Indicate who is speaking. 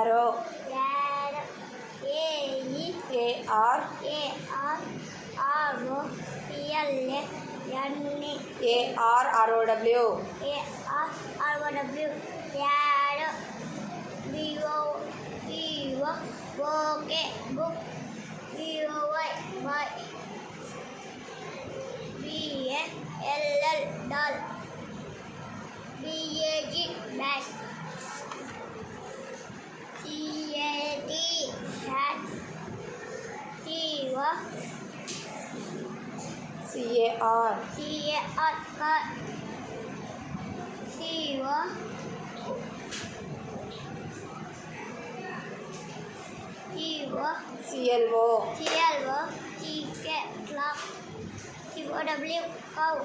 Speaker 1: ಯಾರೋ
Speaker 2: ಯಾರು
Speaker 1: AR
Speaker 2: ಆರು PLA ಎಣ್ಣೆ
Speaker 1: ARROW
Speaker 2: ARROW ಯಾರು BO okay book BOY boy BALL doll BAG bat CAT cat
Speaker 1: CAR
Speaker 2: CAR
Speaker 1: CLO
Speaker 2: CK clock COW cow